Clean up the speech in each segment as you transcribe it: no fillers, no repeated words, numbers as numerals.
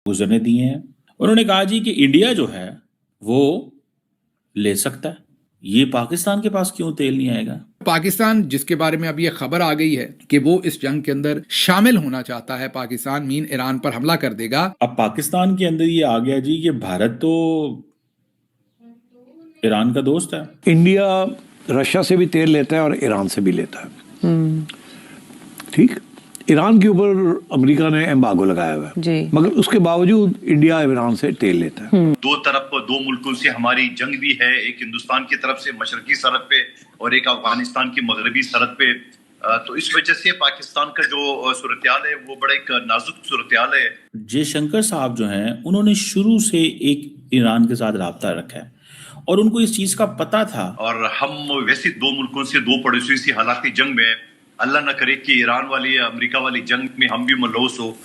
गुजरने दिए हैं। उन्होंने कहा जी कि इंडिया जो है वो ले सकता है, ये पाकिस्तान के पास क्यों तेल नहीं आएगा। पाकिस्तान जिसके बारे में अब ये खबर आ गई है कि वो इस जंग के अंदर शामिल होना चाहता है, पाकिस्तान मीन ईरान पर हमला कर देगा। अब पाकिस्तान के अंदर ये आ गया जी कि भारत तो ईरान का दोस्त है। इंडिया रशिया से भी तेल लेता है और ईरान से भी लेता है। ठीक, ईरान के ऊपर अमेरिका ने एम्बार्गो लगाया हुआ है, मगर उसके बावजूद इंडिया ईरान से तेल लेता है। दो तरफ दो मुल्कों से हमारी जंग भी है, एक हिंदुस्तान की तरफ से मशरकी सरहद पे और एक अफगानिस्तान की मगरबी सरहद पे। तो इस वजह से पाकिस्तान का जो सूरत-ए-हाल है वो बड़ा एक नाजुक सूरत-ए-हाल है। जयशंकर साहब जो हैं उन्होंने शुरू से एक ईरान के साथ राब्ता रखा है और उनको इस चीज का पता था। और हम वैसे दो मुल्कों से, दो पड़ोसियों से हालाती जंग में, अल्लाह न करे कि ईरान वाली या अमेरिका वाली जंग में हम भी मलूस हो।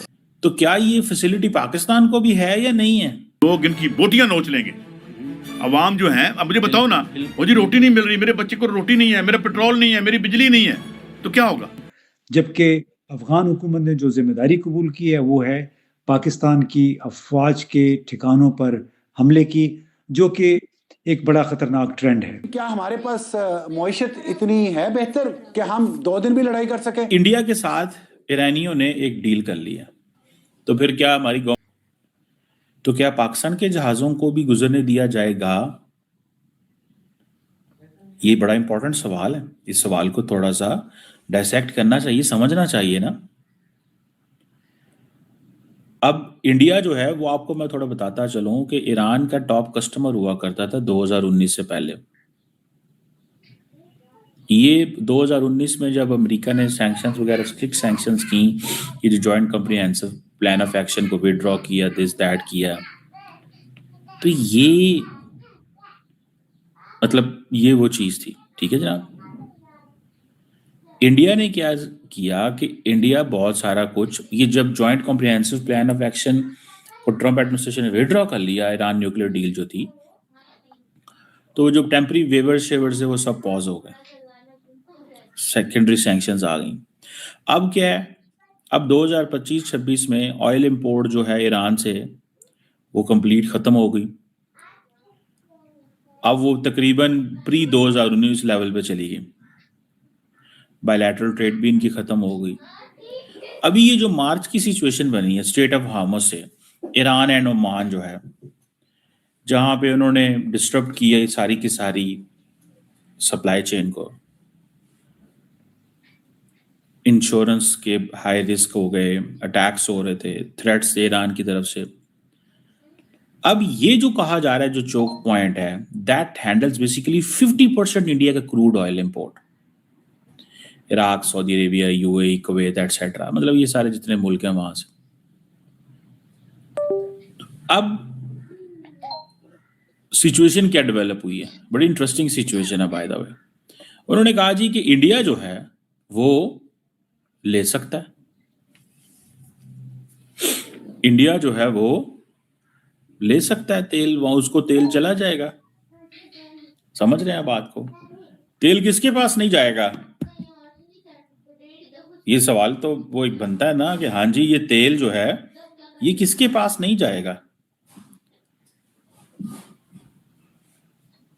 तो क्या ये फैसिलिटी पाकिस्तान को भी है या नहीं है? लोग इनकी बोटियां नोच लेंगे, अवाम जो है। अब मुझे बताओ ना, मुझे रोटी नहीं मिल रही, मेरे बच्चे को रोटी नहीं है, मेरा पेट्रोल नहीं है, मेरी बिजली नहीं है, तो क्या होगा? जबकि अफगान हुकूमत ने जो जिम्मेदारी कबूल की है वो है पाकिस्तान की अफवाज के ठिकानों पर हमले की, जो कि एक बड़ा खतरनाक ट्रेंड है। क्या हमारे पास मईशत इतनी है बेहतर कि हम 2 दिन भी लड़ाई कर सके? इंडिया के साथ ईरानियों ने एक डील कर लिया, तो फिर क्या हमारी तो क्या पाकिस्तान के जहाजों को भी गुजरने दिया जाएगा? ये बड़ा इंपॉर्टेंट सवाल है। इस सवाल को थोड़ा सा डायसेक्ट करना चाहिए, समझना चाहिए ना। अब इंडिया जो है वो आपको मैं थोड़ा बताता चलूं कि ईरान का टॉप कस्टमर हुआ करता था 2019 से पहले। ये 2019 में जब अमेरिका ने सैंक्शंस वगैरह, स्ट्रिक्ट सैंक्शंस की, ये जो joint comprehensive plan of action को विड्रॉ किया, दिस दैट किया, तो ये मतलब ये वो चीज थी। ठीक है जनाब, इंडिया ने क्या किया कि इंडिया बहुत सारा कुछ, ये जब joint comprehensive plan of action को ट्रम्प एडमिनिस्ट्रेशन ने विड्रॉ कर लिया, ईरान न्यूक्लियर डील जो थी, तो जो टेम्पररी वेवर्स शेवर्स है वो सब पॉज हो गए, सेकेंडरी सैंक्शंस आ गई। अब क्या है, अब 2025-26 में ऑयल इंपोर्ट जो है ईरान से वो कंप्लीट खत्म हो गई। अब वो तकरीबन प्री 2019 लेवल पे चली गई, बायलैटरल ट्रेड भी इनकी खत्म हो गई। अभी ये जो मार्च की सिचुएशन बनी है स्ट्रेट ऑफ हार्मस से, ईरान एंड ओमान जो है, जहां पे उन्होंने डिस्टर्ब किया सारी की सारी सप्लाई चेन को, इंश्योरेंस के हाई रिस्क हो गए, अटैक्स हो रहे थे, थ्रेट्स थे ईरान की तरफ से। अब ये जो कहा जा रहा है, जो चोक पॉइंट है, दैट हैंडल्स बेसिकली 50% इंडिया का crude oil import, Iraq, Saudi Arabia, UAE, Kuwait etcetera, मतलब ये सारे जितने मुल्क हैं वहां से। अब सिचुएशन क्या डेवलप हुई है, बड़ी इंटरेस्टिंग सिचुएशन है बाय द वे। उन्होंने कहा जी कि इंडिया जो है वो ले सकता है, इंडिया जो है वो ले सकता है तेल, वहां उसको तेल चला जाएगा। समझ रहे हैं बात को? तेल किसके पास नहीं जाएगा? ये सवाल तो वो एक बनता है ना कि हाँ जी, ये तेल जो है ये किसके पास नहीं जाएगा?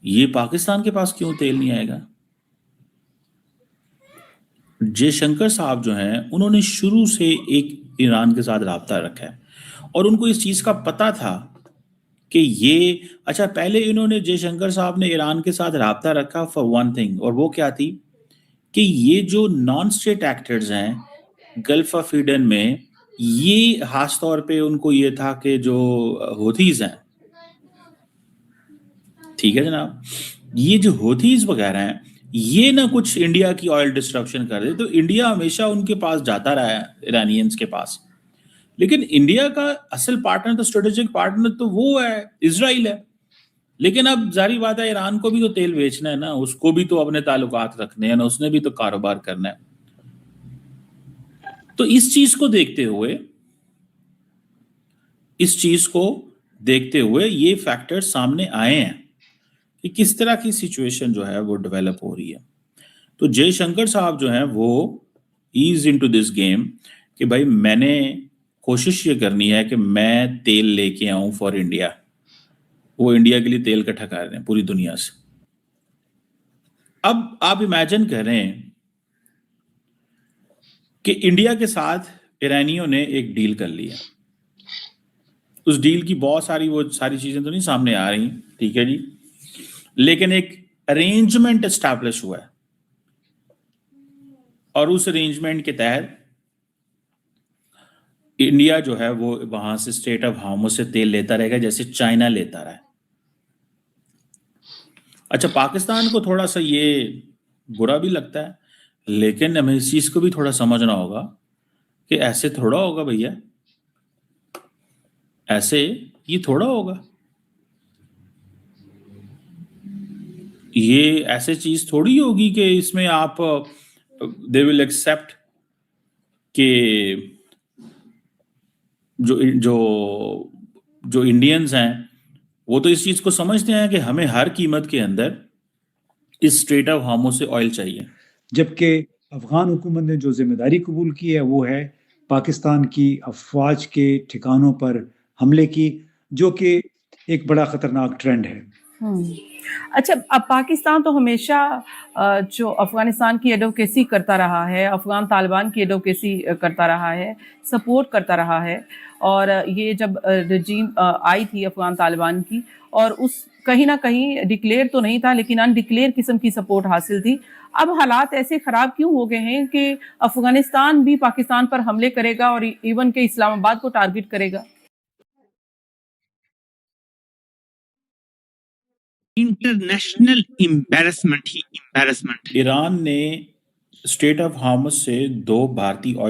ये पाकिस्तान के पास क्यों तेल नहीं आएगा? जयशंकर साहब जो हैं उन्होंने शुरू से एक ईरान के साथ राब्ता रखा है और उनको इस चीज का पता था कि ये, अच्छा पहले इन्होंने, जयशंकर साहब ने ईरान के साथ राब्ता रखा फॉर वन थिंग, और वो क्या थी कि ये जो नॉन स्टेट एक्टर्स हैं गल्फ ऑफ ईडन में, ये खास तौर पे उनको ये था कि जो हूथीज हैं, ठीक है जनाब, ये जो हूथीज वगैरह हैं, ये ना कुछ इंडिया की ऑयल डिस्ट्रप्शन कर दे, तो इंडिया हमेशा उनके पास जाता रहा है, ईरानियंस के पास। लेकिन इंडिया का असल पार्टनर, तो स्ट्रेटेजिक पार्टनर तो वो है, इजराइल है। लेकिन अब जारी बात है, ईरान को भी तो तेल बेचना है ना, उसको भी तो अपने ताल्लुकात रखने हैं ना, उसने भी तो कारोबार करना है। तो इस चीज को देखते हुए ये फैक्टर सामने आए हैं कि किस तरह की सिचुएशन जो है वो डेवलप हो रही है। तो जयशंकर साहब जो हैं वो इज इनटू दिस गेम कि भाई मैंने कोशिश ये करनी है कि मैं तेल लेके आऊं फॉर इंडिया। वो इंडिया के लिए तेल इकट्ठा कर रहे हैं पूरी दुनिया से। अब आप इमेजिन करें कि इंडिया के साथ ईरानियों ने एक डील कर लिया। उस डील की बहुत सारी वो सारी चीजें तो नहीं सामने आ रही, ठीक है जी, लेकिन एक अरेंजमेंट एस्टैब्लिश हुआ है और उस अरेंजमेंट के तहत इंडिया जो है वो वहां से स्ट्रेट ऑफ हार्मोस से तेल लेता रहेगा जैसे चाइना लेता रहा है। अच्छा, पाकिस्तान को थोड़ा सा ये बुरा भी लगता है, लेकिन हमें इस चीज को भी थोड़ा समझना होगा कि ऐसे थोड़ा होगा भैया, ऐसे ये थोड़ा होगा। ये ऐसे चीज थोड़ी होगी कि इसमें आप दे विल एक्सेप्ट कि जो जो जो इंडियंस हैं वो तो इस चीज को समझते हैं कि हमें हर कीमत के अंदर इस स्ट्रेट ऑफ हार्मोस से ऑयल चाहिए। जबकि अफगान हुकूमत ने जो जिम्मेदारी कबूल की है वो है पाकिस्तान की अफवाज के ठिकानों पर हमले की, जो कि एक बड़ा खतरनाक ट्रेंड है। अच्छा, अब पाकिस्तान तो हमेशा जो अफगानिस्तान की एडवोकेसी करता रहा है, अफगान तालिबान की एडवोकेसी करता रहा है, सपोर्ट करता रहा है। और ये जब रजीम आई थी अफगान तालिबान की, और उस कहीं ना कहीं डिक्लेयर तो नहीं था लेकिन अनडिक्लेयर किस्म की सपोर्ट हासिल थी। अब हालात ऐसे खराब क्यों हो गए हैं कि अफगानिस्तान भी पाकिस्तान पर हमले करेगा और इवन के इस्लामाबाद को टारगेट करेगा? इंटरनेशनल एम्बैरेसमेंट ही एम्बैरेसमेंट है। ईरान ने स्ट्रेट ऑफ हार्मस से 2 भारतीय ऑयल